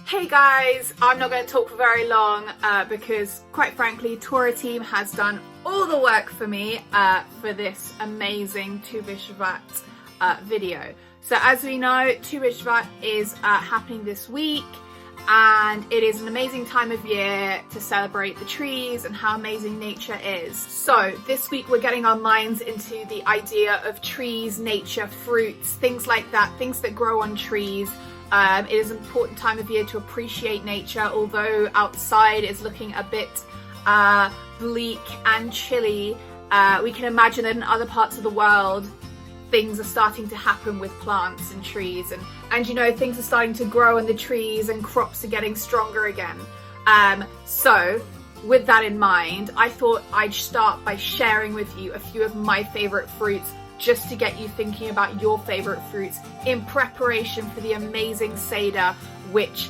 Hey guys, I'm not going to talk for very long because quite frankly Torah Team has done all the work for me for this amazing Tu B'Shevat video. So as we know, Tu B'Shevat is happening this week, and it is an amazing time of year to celebrate the trees and how amazing nature is. So this week we're getting our minds into the idea of trees, nature, fruits, things like that, things that grow on trees. It is an important time of year to appreciate nature, although outside is looking a bit bleak and chilly. We can imagine that in other parts of the world things are starting to happen with plants and trees, and you know, things are starting to grow in the trees and crops are getting stronger again. So with that in mind, I thought I'd start by sharing with you a few of my favorite fruits, just to get you thinking about your favorite fruits in preparation for the amazing Seder, which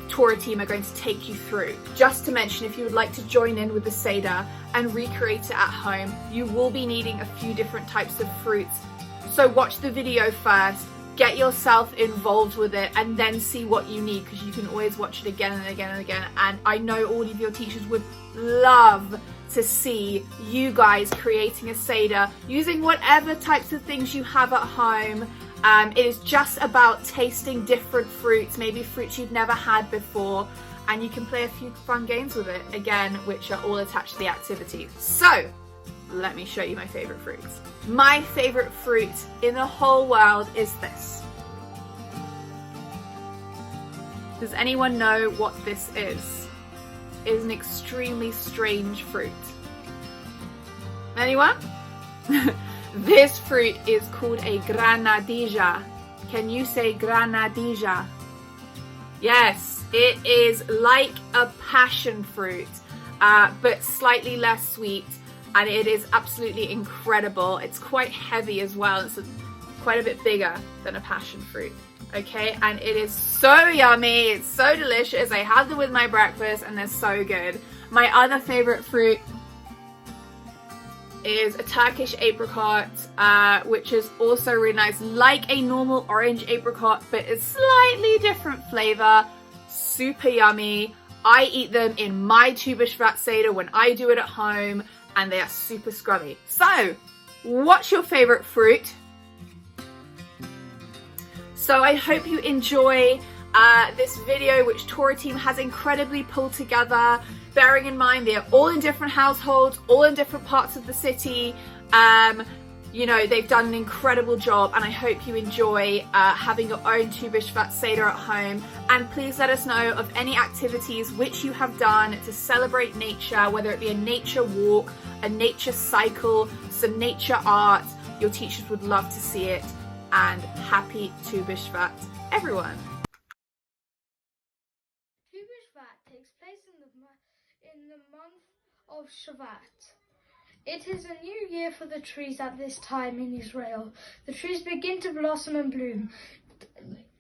Torah Team are going to take you through. Just to mention, if you would like to join in with the Seder and recreate it at home, you will be needing a few different types of fruits. So watch the video first, get yourself involved with it, and then see what you need, because you can always watch it again and again and again. And I know all of your teachers would love to see you guys creating a Seder using whatever types of things you have at home. It is just about tasting different fruits, maybe fruits you've never had before, and you can play a few fun games with it, again, which are all attached to the activity. So let me show you my favorite fruits. My favorite fruit in the whole world is this. Does anyone know what this is? It is an extremely strange fruit. Anyone? This fruit is called a granadilla. Can you say granadilla? Yes, it is like a passion fruit, but slightly less sweet, and it is absolutely incredible. It's quite heavy as well. It's quite a bit bigger than a passion fruit. Okay, and it is so yummy, it's so delicious. I have them with my breakfast and they're so good. My other favorite fruit is a Turkish apricot, which is also really nice, like a normal orange apricot, but it's slightly different flavor. Super yummy. I eat them in my Tu B'Shevat Seder when I do it at home, and they are super scrubby. So, what's your favorite fruit? So I hope you enjoy this video, which Torah Team has incredibly pulled together, bearing in mind they're all in different households, all in different parts of the city. You know, they've done an incredible job, and I hope you enjoy having your own Tu B'Shevat Seder at home. And please let us know of any activities which you have done to celebrate nature, whether it be a nature walk, a nature cycle, some nature art. Your teachers would love to see it. And happy Tu B'Shevat, everyone. Tu B'Shevat takes place in the month of Shevat. It is a new year for the trees at this time in Israel. The trees begin to blossom and bloom.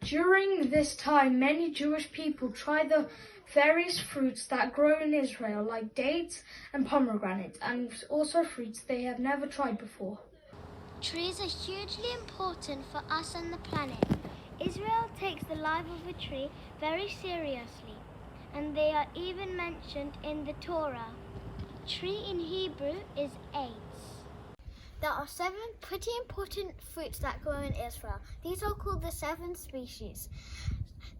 During this time, many Jewish people try the various fruits that grow in Israel, like dates and pomegranate, and also fruits they have never tried before. Trees are hugely important for us and the planet. Israel takes the life of a tree very seriously, and they are even mentioned in the Torah. Tree in Hebrew is eitz. There are 7 pretty important fruits that grow in Israel. These are called the 7 species.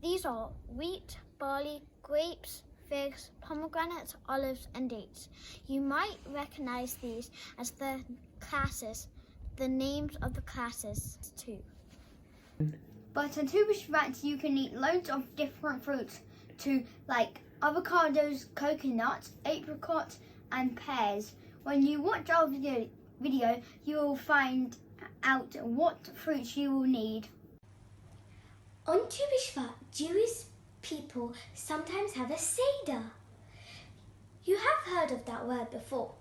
These are wheat, barley, grapes, figs, pomegranates, olives, and dates. You might recognize these as the names of the classes too. But on Tu B'Shevat you can eat loads of different fruits too, like avocados, coconuts, apricots, and pears. When you watch our video you will find out what fruits you will need. On Tu B'Shevat, Jewish people sometimes have a Seder. You have heard of that word before.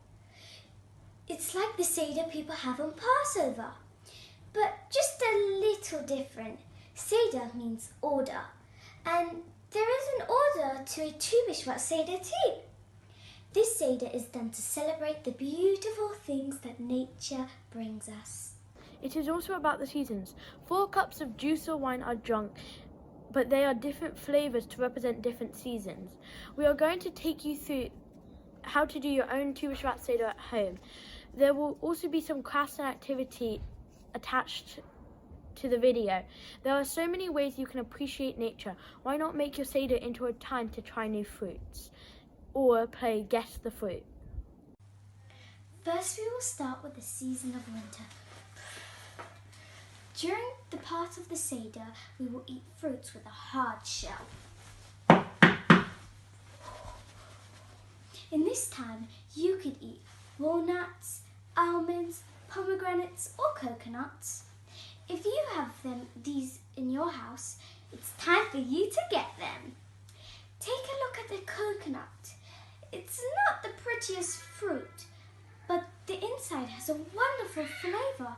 It's like the Seder people have on Passover, but just a little different. Seder means order, and there is an order to a Tu B'Shevat Seder too. This Seder is done to celebrate the beautiful things that nature brings us. It is also about the seasons. 4 cups of juice or wine are drunk but they are different flavors to represent different seasons. We are going to take you through how to do your own Tu B'Shevat Seder at home. There will also be some crafts and activity attached to the video. There are so many ways you can appreciate nature. Why not make your Seder into a time to try new fruits or play Guess the Fruit? First, we will start with the season of winter. During the part of the Seder, we will eat fruits with a hard shell. In this time, you could eat walnuts, almonds, pomegranates, or coconuts. If you have these in your house, it's time for you to get them. Take a look at the coconut. It's not the prettiest fruit, but the inside has a wonderful flavor.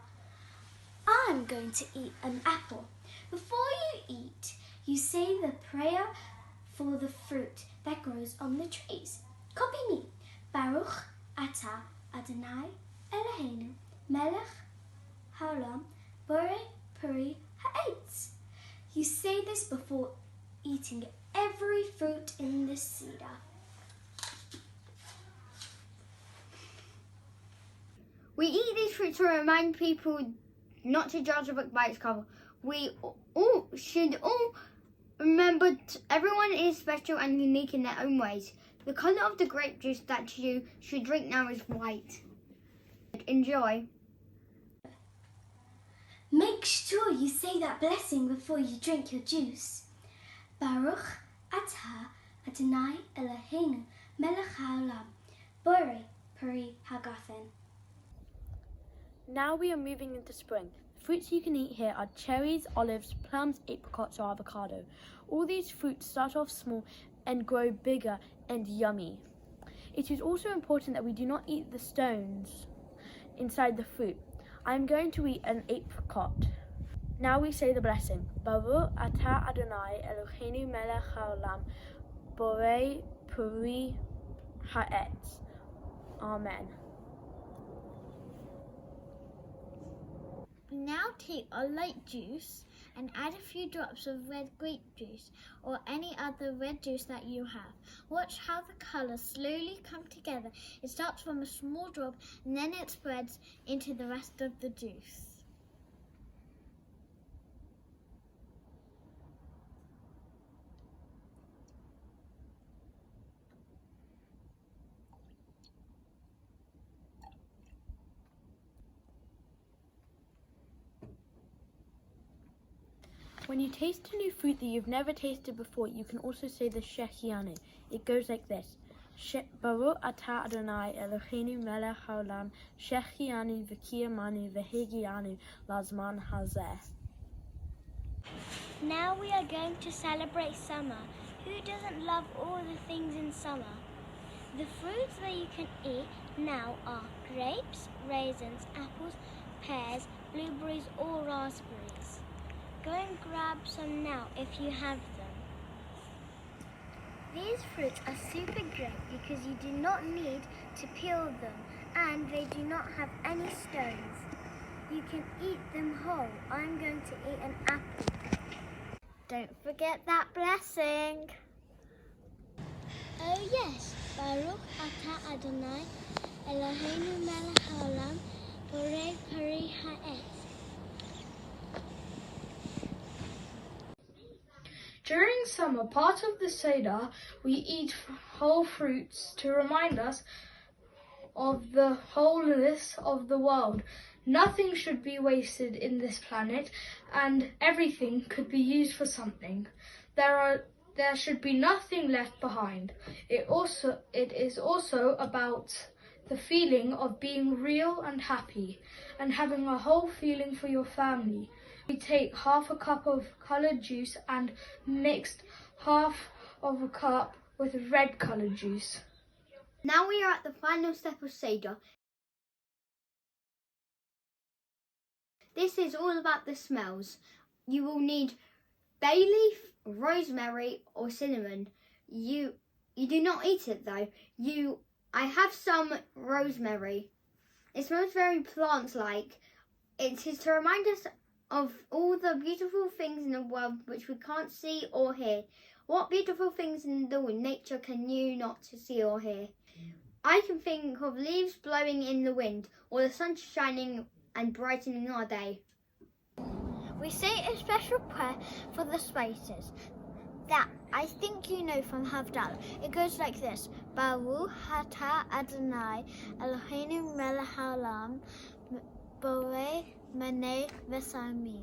I'm going to eat an apple. Before you eat, you say the prayer for the fruit that grows on the trees. Copy me. Baruch Ata Adonai Eloheinu Melech Haolam Borei Peri Ha'etz. You say this before eating every fruit in the Seder. We eat these fruits to remind people not to judge a book by its cover. We should all remember everyone is special and unique in their own ways. The colour of the grape juice that you should drink now is white. Enjoy. Make sure you say that blessing before you drink your juice. Baruch Atah Adonai Eloheinu Melech Haolam Borei Peri Hagafen. Now we are moving into spring. The fruits you can eat here are cherries, olives, plums, apricots, or avocado. All these fruits start off small and grow bigger and yummy. It is also important that we do not eat the stones inside the fruit. I am going to eat an apricot. Now we say the blessing. Baruch Atah Adonai Eloheinu Melech Haolam Borei Peri Ha'etz. Amen. Now take a light juice and add a few drops of red grape juice or any other red juice that you have. Watch how the colours slowly come together. It starts from a small drop and then it spreads into the rest of the juice. When you taste a new fruit that you've never tasted before, you can also say the Shechianu. It goes like this. Baruch Atah Adonai Eloheinu Melech Haolam Shechianu v'kiyamanu v'hegianu lazman hazeh. Now we are going to celebrate summer. Who doesn't love all the things in summer? The fruits that you can eat now are grapes, raisins, apples, pears, blueberries or raspberries. Go and grab some now if you have them. These fruits are super great because you do not need to peel them and they do not have any stones. You can eat them whole. I'm going to eat an apple. Don't forget that blessing. Oh yes, Baruch Atah Adonai Eloheinu Melech Haolam Borei Peri Ha'etz. During summer, part of the Seder, we eat whole fruits to remind us of the wholeness of the world. Nothing should be wasted in this planet, and everything could be used for something. There should be nothing left behind. It is also about the feeling of being real and happy, and having a whole feeling for your family. We take half a cup of coloured juice and mixed half of a cup with red coloured juice. Now we are at the final step of Seder. This is all about the smells. You will need bay leaf, rosemary or cinnamon. You do not eat it though. I have some rosemary. It smells very plant-like. It is to remind us of all the beautiful things in the world which we can't see or hear. What beautiful things in the nature can you not see or hear? I can think of leaves blowing in the wind, or the sun shining and brightening our day. We say a special prayer for the spices that I think you know from Havdalah. It goes like this: Baruch Atah Adonai Eloheinu melech haolam borei maneh v'samim.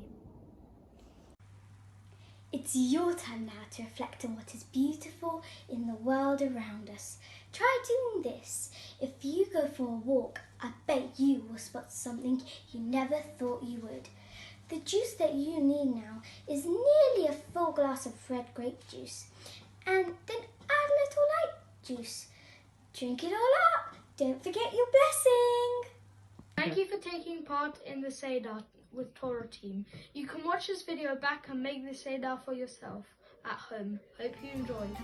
It's your time now to reflect on what is beautiful in the world around us. Try doing this. If you go for a walk, I bet you will spot something you never thought you would. The juice that you need now is nearly a full glass of red grape juice. And then add a little light juice. Drink it all up. Don't forget your blessing. Thank you for taking part in the Seder with Torah Team. You can watch this video back and make the Seder for yourself at home. Hope you enjoyed.